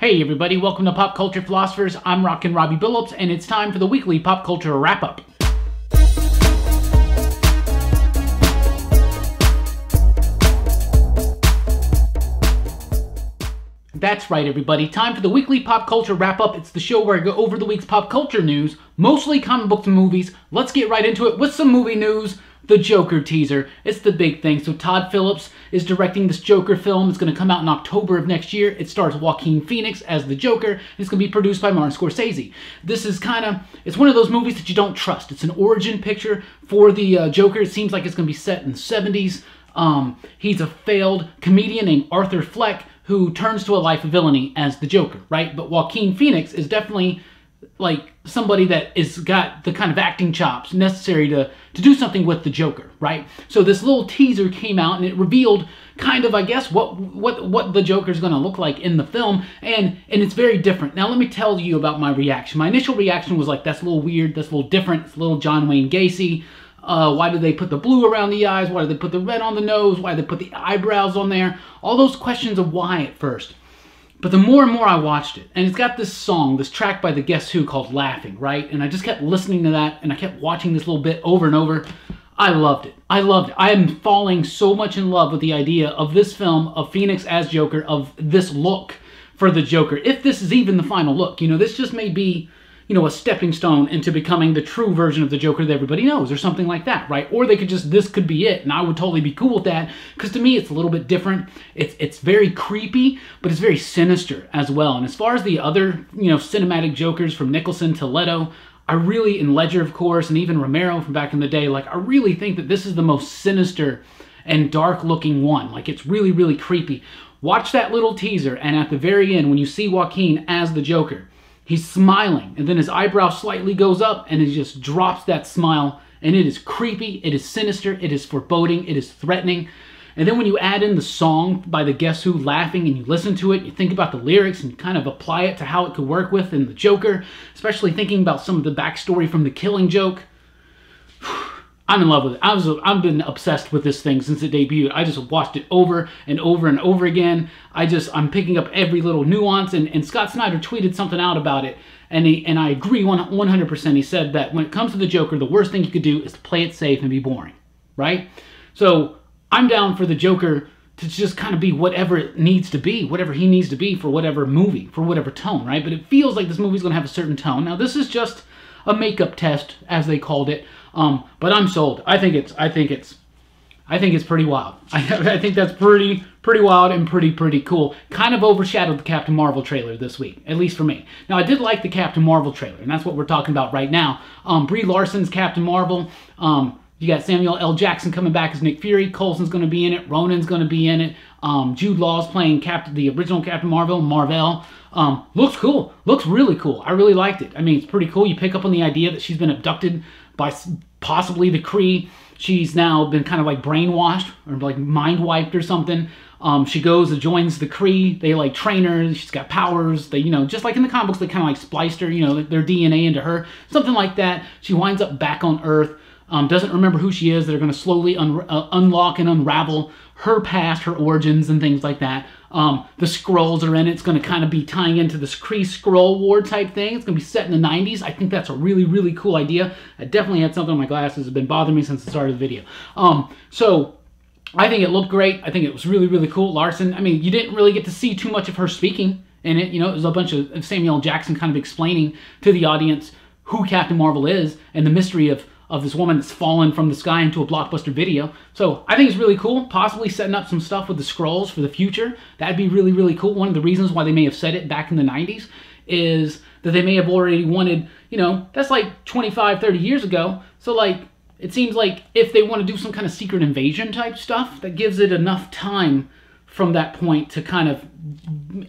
Hey everybody, welcome to Pop Culture Philosophers. I'm Rockin Robbie Billups, and it's time for the weekly pop culture wrap-up. That's right everybody, time for the weekly pop culture wrap-up. It's the show where I go over the week's pop culture news, mostly comic books and movies. Let's get right into it with some movie news. The Joker teaser. It's the big thing. So Todd Phillips is directing this Joker film. It's going to come out in October of next year. It stars Joaquin Phoenix as the Joker. It's going to be produced by Martin Scorsese. This is it's one of those movies that you don't trust. It's an origin picture for the Joker. It seems like it's going to be set in the 70s. He's a failed comedian named Arthur Fleck who turns to a life of villainy as the Joker, right? But Joaquin Phoenix is definitely like somebody that is got the kind of acting chops necessary to do something with the Joker, right? So this little teaser came out and it revealed kind of, I guess, what the Joker's going to look like in the film, and it's very different. Now let me tell you about my reaction. My initial reaction was like, that's a little weird, that's a little different, it's a little John Wayne Gacy. Why did they put the blue around the eyes? Why did they put the red on the nose? Why did they put the eyebrows on there? All those questions of why at first. But the more and more I watched it, and it's got this song, this track by the Guess Who called Laughing, right? And I just kept listening to that, and I kept watching this little bit over and over. I loved it. I loved it. I am falling so much in love with the idea of this film, of Phoenix as Joker, of this look for the Joker. If this is even the final look, you know, this just may be, you know, a stepping stone into becoming the true version of the Joker that everybody knows, or something like that, right? Or they could just, this could be it, and I would totally be cool with that, because to me it's a little bit different. It's very creepy, but it's very sinister as well. And as far as the other, you know, cinematic Jokers from Nicholson to Leto, I really, and Ledger of course, and even Romero from back in the day, like I really think that this is the most sinister and dark looking one. Like it's really, really creepy. Watch that little teaser, and at the very end, when you see Joaquin as the Joker, he's smiling, and then his eyebrow slightly goes up, and he just drops that smile, and it is creepy, it is sinister, it is foreboding, it is threatening. And then when you add in the song by the Guess Who, Laughing, and you listen to it, you think about the lyrics and kind of apply it to how it could work with in the Joker, especially thinking about some of the backstory from The Killing Joke. I'm in love with it. I've been obsessed with this thing since it debuted. I just watched it over and over and over again. I'm picking up every little nuance, and Scott Snyder tweeted something out about it, and I agree 100%. He said that when it comes to the Joker, the worst thing you could do is to play it safe and be boring, right? So I'm down for the Joker to just kind of be whatever it needs to be, whatever he needs to be for whatever movie, for whatever tone, right? But it feels like this movie's going to have a certain tone. Now this is just a makeup test, as they called it. But I'm sold. I think it's pretty wild. I think that's pretty wild and pretty cool. Kind of overshadowed the Captain Marvel trailer this week, at least for me. Now I did like the Captain Marvel trailer, and that's what we're talking about right now. Brie Larson's Captain Marvel. You got Samuel L. Jackson coming back as Nick Fury. Coulson's going to be in it. Ronan's going to be in it. Jude Law's playing the original Captain Marvel, Marvel. Looks cool. Looks really cool. I really liked it. I mean, it's pretty cool. You pick up on the idea that she's been abducted by possibly the Kree. She's now been kind of like brainwashed or like mind wiped or something. She goes and joins the Kree. They like train her. She's got powers. They, you know, just like in the comic books, they kind of like spliced her, you know, their DNA into her. Something like that. She winds up back on Earth. Doesn't remember who she is. They're going to slowly unlock and unravel her past, her origins, and things like that. The Skrulls are in it. It's going to kind of be tying into this Kree-Skrull war type thing. It's going to be set in the 90s. I think that's a really cool idea. I definitely had something on my glasses. It's been bothering me since the start of the video. So I think it looked great. I think it was really cool. Larson, I mean, you didn't really get to see too much of her speaking in it. You know, it was a bunch of Samuel L. Jackson kind of explaining to the audience who Captain Marvel is and the mystery of this woman that's fallen from the sky into a blockbuster video. So I think it's really cool, possibly setting up some stuff with the Skrulls for the future. That'd be really cool. One of the reasons why they may have said it back in the 90s is that they may have already wanted, you know, that's like 25, 30 years ago. So like, it seems like if they want to do some kind of secret invasion type stuff, that gives it enough time from that point to kind of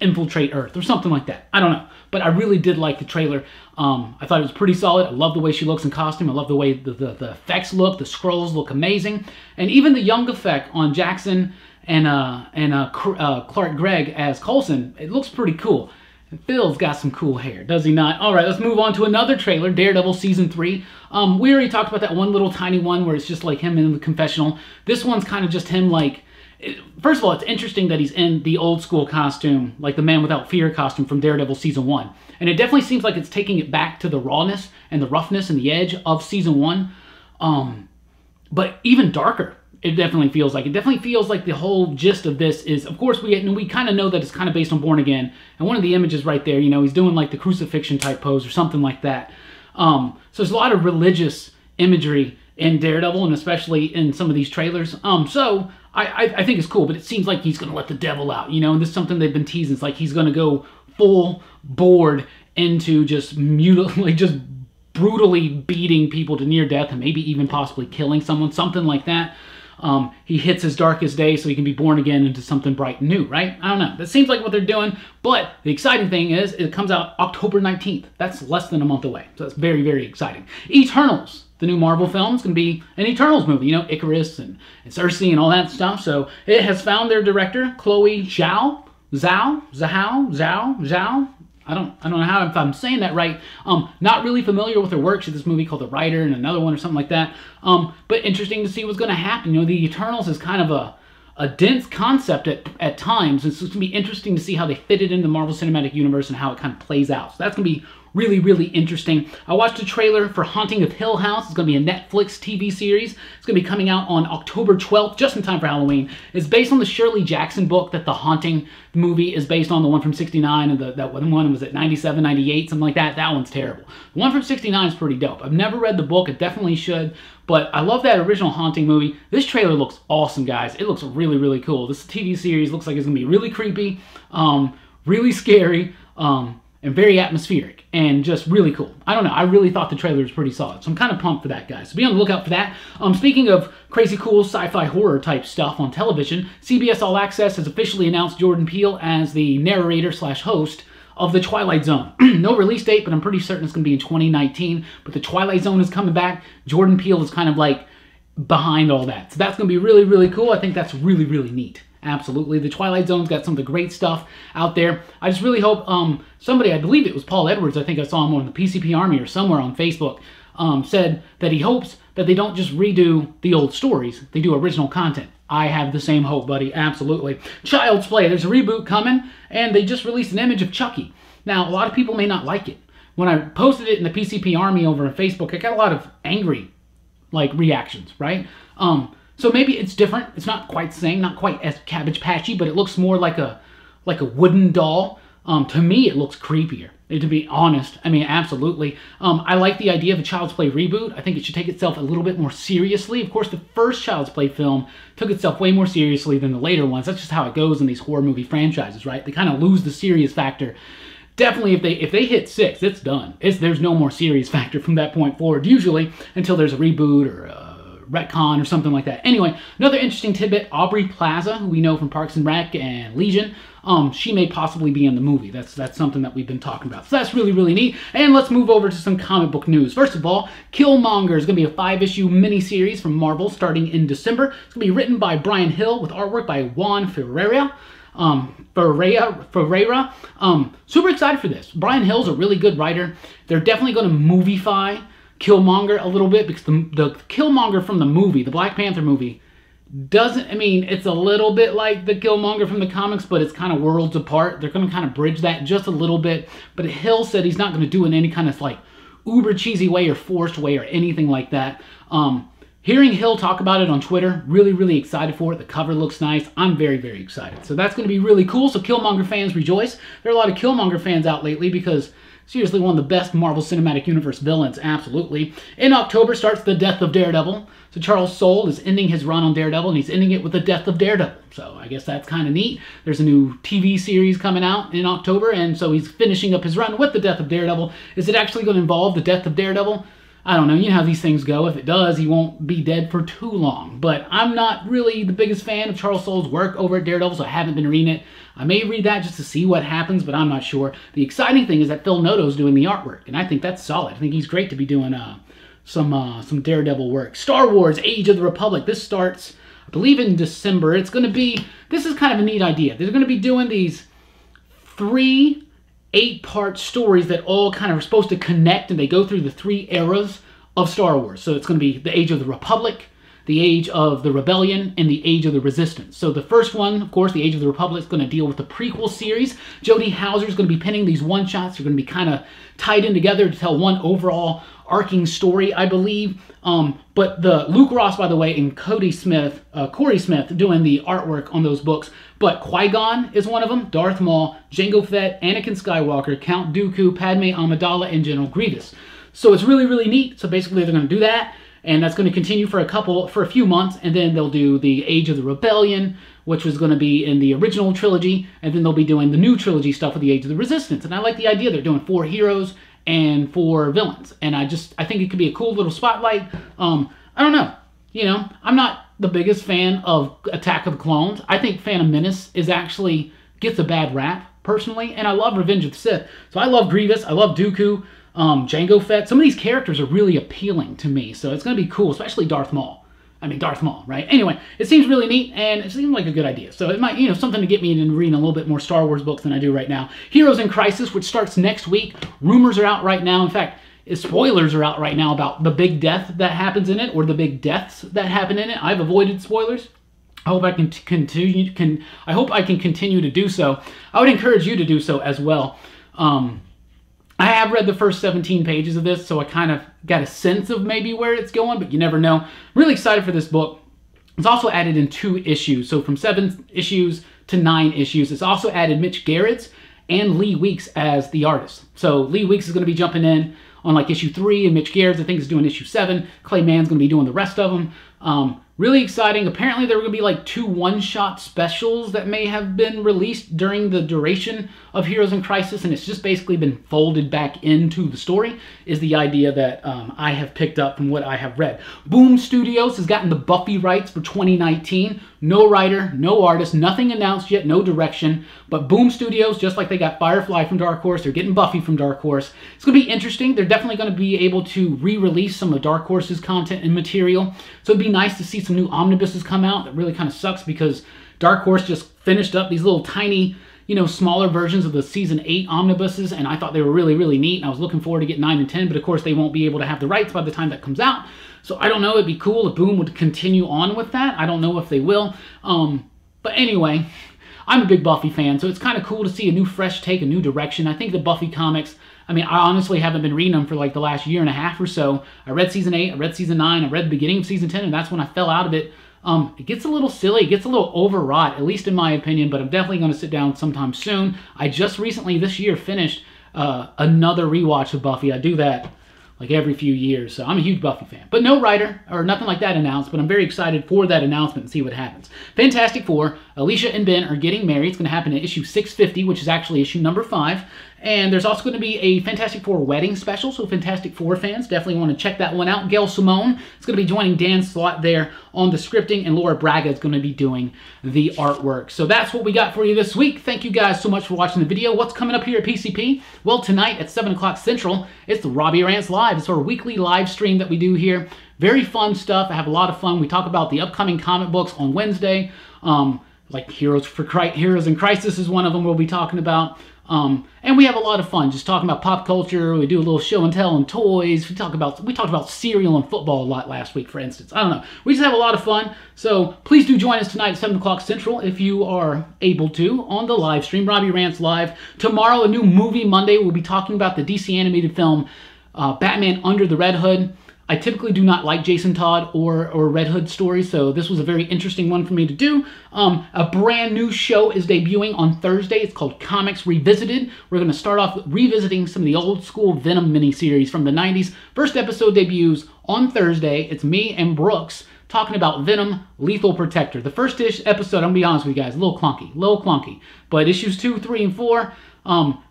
infiltrate Earth or something like that. I don't know. But I really did like the trailer. I thought it was pretty solid. I love the way she looks in costume. I love the way the effects look. The Skrulls look amazing. And even the young effect on Jackson and Clark Gregg as Coulson, it looks pretty cool. And Phil's got some cool hair, does he not? All right, let's move on to another trailer, Daredevil Season 3. We already talked about that one little tiny one where it's just like him in the confessional. This one's kind of just him like first of all, it's interesting that he's in the old school costume, like the Man Without Fear costume from Daredevil Season 1. And it definitely seems like it's taking it back to the rawness and the roughness and the edge of Season 1. But even darker, it definitely feels like. It definitely feels like the whole gist of this is, of course, we kind of know that it's kind of based on Born Again. And one of the images right there, you know, he's doing like the crucifixion type pose or something like that. So there's a lot of religious imagery in Daredevil, and especially in some of these trailers. So I think it's cool, but it seems like he's going to let the devil out, you know, and this is something they've been teasing. It's like he's going to go full board into just just brutally beating people to near death and maybe even possibly killing someone, something like that. He hits his darkest day so he can be born again into something bright and new, right? I don't know. That seems like what they're doing, but the exciting thing is it comes out October 19th. That's less than a month away, so that's very, very exciting. Eternals, the new Marvel film, is going to be an Eternals movie, you know, Icarus and Cersei and all that stuff. So it has found their director, Chloe Zhao. I don't know how if I'm saying that right. Not really familiar with her work. She did this movie called The Writer and another one or something like that. But interesting to see what's going to happen. You know, the Eternals is kind of a dense concept at times. It's going to be interesting to see how they fit it into the Marvel Cinematic Universe and how it kind of plays out. So that's going to be really, really interesting. I watched a trailer for Haunting of Hill House. It's going to be a Netflix TV series. It's going to be coming out on October 12th, just in time for Halloween. It's based on the Shirley Jackson book that The Haunting movie is based on, the one from 69, and that one was at 97, 98, something like that. That one's terrible. The one from 69 is pretty dope. I've never read the book. It definitely should. But I love that original Haunting movie. This trailer looks awesome, guys. It looks really, really cool. This TV series looks like it's going to be really creepy, really scary, and very atmospheric, and just really cool. I don't know, I really thought the trailer was pretty solid, so I'm kind of pumped for that, guys. So be on the lookout for that. Speaking of crazy cool sci-fi horror type stuff on television, CBS All Access has officially announced Jordan Peele as the narrator/host of The Twilight Zone. No release date, but I'm pretty certain it's going to be in 2019, but The Twilight Zone is coming back. Jordan Peele is kind of like behind all that, so that's going to be really, really cool. I think that's really, really neat. Absolutely. The Twilight Zone's got some of the great stuff out there. I just really hope somebody, I believe it was Paul Edwards, I think I saw him on the PCP Army or somewhere on Facebook, said that he hopes that they don't just redo the old stories, they do original content. I have the same hope, buddy. Absolutely. Child's Play. There's a reboot coming, and they just released an image of Chucky. Now, a lot of people may not like it. When I posted it in the PCP Army over on Facebook, I got a lot of angry, reactions, right? So maybe it's different. It's not quite the same, not quite as Cabbage Patchy, but it looks more like a wooden doll. To me, it looks creepier, to be honest. I mean, absolutely. I like the idea of a Child's Play reboot. I think it should take itself a little bit more seriously. Of course, the first Child's Play film took itself way more seriously than the later ones. That's just how it goes in these horror movie franchises, right? They kind of lose the serious factor. Definitely, if they hit 6, it's done. There's no more serious factor from that point forward, usually, until there's a reboot or retcon or something like that. Anyway, another interesting tidbit, Aubrey Plaza, who we know from Parks and Rec and Legion, she may possibly be in the movie. That's something that we've been talking about. So that's really, really neat. And let's move over to some comic book news. First of all, Killmonger is going to be a 5-issue miniseries from Marvel starting in December. It's going to be written by Brian Hill with artwork by Juan Ferreira. Super excited for this. Brian Hill's a really good writer. They're definitely going to movify Killmonger a little bit, because the Killmonger from the movie, the Black Panther movie, it's a little bit like the Killmonger from the comics, but it's kind of worlds apart. They're going to kind of bridge that just a little bit, but Hill said he's not going to do it in any kind of uber cheesy way or forced way or anything like that. Hearing Hill talk about it on Twitter, really, really excited for it. The cover looks nice. I'm very, very excited. So that's going to be really cool. So Killmonger fans rejoice. There are a lot of Killmonger fans out lately because seriously, one of the best Marvel Cinematic Universe villains, absolutely. In October starts the death of Daredevil. So Charles Soule is ending his run on Daredevil, and he's ending it with the death of Daredevil. So I guess that's kind of neat. There's a new TV series coming out in October, and so he's finishing up his run with the death of Daredevil. Is it actually going to involve the death of Daredevil? I don't know. You know how these things go. If it does, he won't be dead for too long. But I'm not really the biggest fan of Charles Soule's work over at Daredevil, so I haven't been reading it. I may read that just to see what happens, but I'm not sure. The exciting thing is that Phil Noto's doing the artwork, and I think that's solid. I think he's great to be doing some Daredevil work. Star Wars: Age of the Republic. This starts, I believe, in December. It's going to be, this is kind of a neat idea. They're going to be doing these 3 8-part stories that all kind of are supposed to connect, and they go through the 3 eras of Star Wars. So it's going to be the Age of the Republic, the Age of the Rebellion and the Age of the Resistance. So the first one, of course, the Age of the Republic, is going to deal with the prequel series. Jodie Houser is going to be penning these one-shots. They're going to be kind of tied in together to tell one overall arcing story, I believe. But the Luke Ross, by the way, and Corey Smith doing the artwork on those books. But Qui-Gon is one of them, Darth Maul, Jango Fett, Anakin Skywalker, Count Dooku, Padme Amidala, and General Grievous. So it's really, really neat. So basically they're going to do that, and that's going to continue for a few months, and then they'll do the Age of the Rebellion, which was going to be in the original trilogy, and then they'll be doing the new trilogy stuff with the Age of the Resistance. And I like the idea they're doing 4 heroes and 4 villains, and I think it could be a cool little spotlight. I don't know, I'm not the biggest fan of Attack of the Clones. I think Phantom Menace gets a bad rap personally, and I love Revenge of the Sith. So I love Grievous, I love Dooku, Jango Fett. Some of these characters are really appealing to me, so it's going to be cool, especially Darth Maul. Darth Maul, right? Anyway, it seems really neat, and it seems like a good idea. So it might, something to get me into reading a little bit more Star Wars books than I do right now. Heroes in Crisis, which starts next week. Rumors are out right now. In fact, spoilers are out right now about the big death that happens in it, or the big deaths that happen in it. I've avoided spoilers. I hope I can continue to do so. I would encourage you to do so as well. I have read the first 17 pages of this, so I kind of got a sense of maybe where it's going, but you never know. Really excited for this book. It's also added in 2 issues, so from 7 issues to 9 issues. It's also added Mitch Gerads and Lee Weeks as the artist. So Lee Weeks is going to be jumping in on like issue 3, and Mitch Gerads, I think, is doing issue 7. Clay Mann's going to be doing the rest of them. Really exciting. Apparently there were going to be like 2 one-shot specials that may have been released during the duration of Heroes in Crisis, and it's just basically been folded back into the story, is the idea that I have picked up from what I have read. Boom Studios has gotten the Buffy rights for 2019. No writer, no artist, nothing announced yet, no direction, but Boom Studios, just like they got Firefly from Dark Horse, they're getting Buffy from Dark Horse. It's going to be interesting. They're definitely going to be able to re-release some of Dark Horse's content and material, so it'd be nice to see some new omnibuses come out. That really kind of sucks because Dark Horse just finished up these little tiny, smaller versions of the Season 8 omnibuses, and I thought they were really, really neat, and I was looking forward to get 9 and 10, but of course they won't be able to have the rights by the time that comes out. So I don't know, it'd be cool if Boom would continue on with that. I don't know if they will. But anyway, I'm a big Buffy fan, so it's kind of cool to see a new fresh take, a new direction. I think the Buffy comics, I honestly haven't been reading them for like the last year and a half or so. I read Season 8, I read Season 9, I read the beginning of Season 10, and that's when I fell out of it. It gets a little silly, it gets a little overwrought, at least in my opinion, but I'm definitely going to sit down sometime soon. I just recently this year finished another rewatch of Buffy. I do that like every few years, so I'm a huge Buffy fan. But no writer or nothing like that announced, but I'm very excited for that announcement and see what happens. Fantastic Four, Alicia and Ben are getting married. It's going to happen in issue 650, which is actually issue number 5. And there's also going to be a Fantastic Four wedding special, so Fantastic Four fans definitely want to check that one out. Gail Simone is going to be joining Dan Slott there on the scripting, and Laura Braga is going to be doing the artwork. So that's what we got for you this week. Thank you guys so much for watching the video. What's coming up here at PCP? Well, tonight at 7 o'clock Central, it's the Robbie Rants Live. It's our weekly live stream that we do here. Very fun stuff. I have a lot of fun. We talk about the upcoming comic books on Wednesday. Like Heroes in Crisis is one of them we'll be talking about. And we have a lot of fun just talking about pop culture. We do a little show and tell and toys. We talked about cereal and football a lot last week, for instance. I don't know. We just have a lot of fun. So please do join us tonight at 7 o'clock Central if you are able to on the live stream, Robbie Rants Live. Tomorrow, a new movie Monday. We'll be talking about the DC animated film Batman Under the Red Hood. I typically do not like Jason Todd or Red Hood stories, so this was a very interesting one for me to do. A brand new show is debuting on Thursday. It's called Comics Revisited. We're going to start off revisiting some of the old school Venom miniseries from the 90s. First episode debuts on Thursday. It's me and Brooks talking about Venom, Lethal Protector. The first episode, I'm going to be honest with you guys, a little clunky. But issues 2, 3, and 4,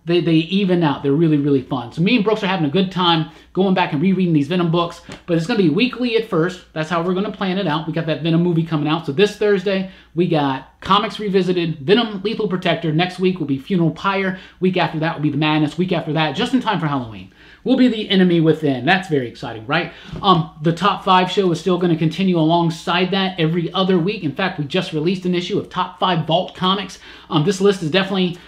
they even out. They're really, really fun. So me and Brooks are having a good time going back and rereading these Venom books, but it's going to be weekly at first. That's how we're going to plan it out. We got that Venom movie coming out. So this Thursday, we got Comics Revisited, Venom, Lethal Protector. Next week will be Funeral Pyre. Week after that will be The Madness. Week after that, just in time for Halloween, will be The Enemy Within. That's very exciting, right? The Top 5 show is still going to continue alongside that every other week. In fact, we just released an issue of Top 5 Vault Comics. This list is definitely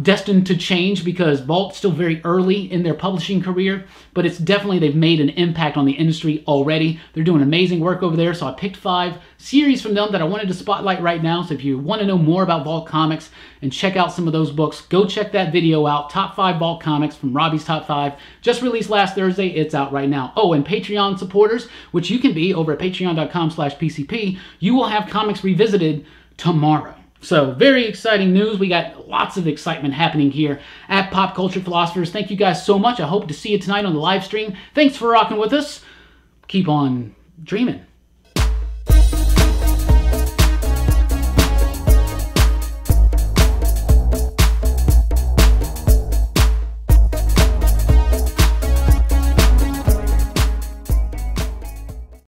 destined to change because Vault's still very early in their publishing career, but it's definitely, they've made an impact on the industry already. They're doing amazing work over there, so I picked 5 series from them that I wanted to spotlight right now. So if you want to know more about Vault Comics and check out some of those books, go check that video out, Top 5 Vault Comics from Robbie's Top 5. Just released last Thursday. It's out right now. Oh, and Patreon supporters, which you can be over at patreon.com/PCP, you will have Comics Revisited tomorrow. So, very exciting news. We got lots of excitement happening here at Pop Culture Philosophers. Thank you guys so much. I hope to see you tonight on the live stream. Thanks for rocking with us. Keep on dreaming.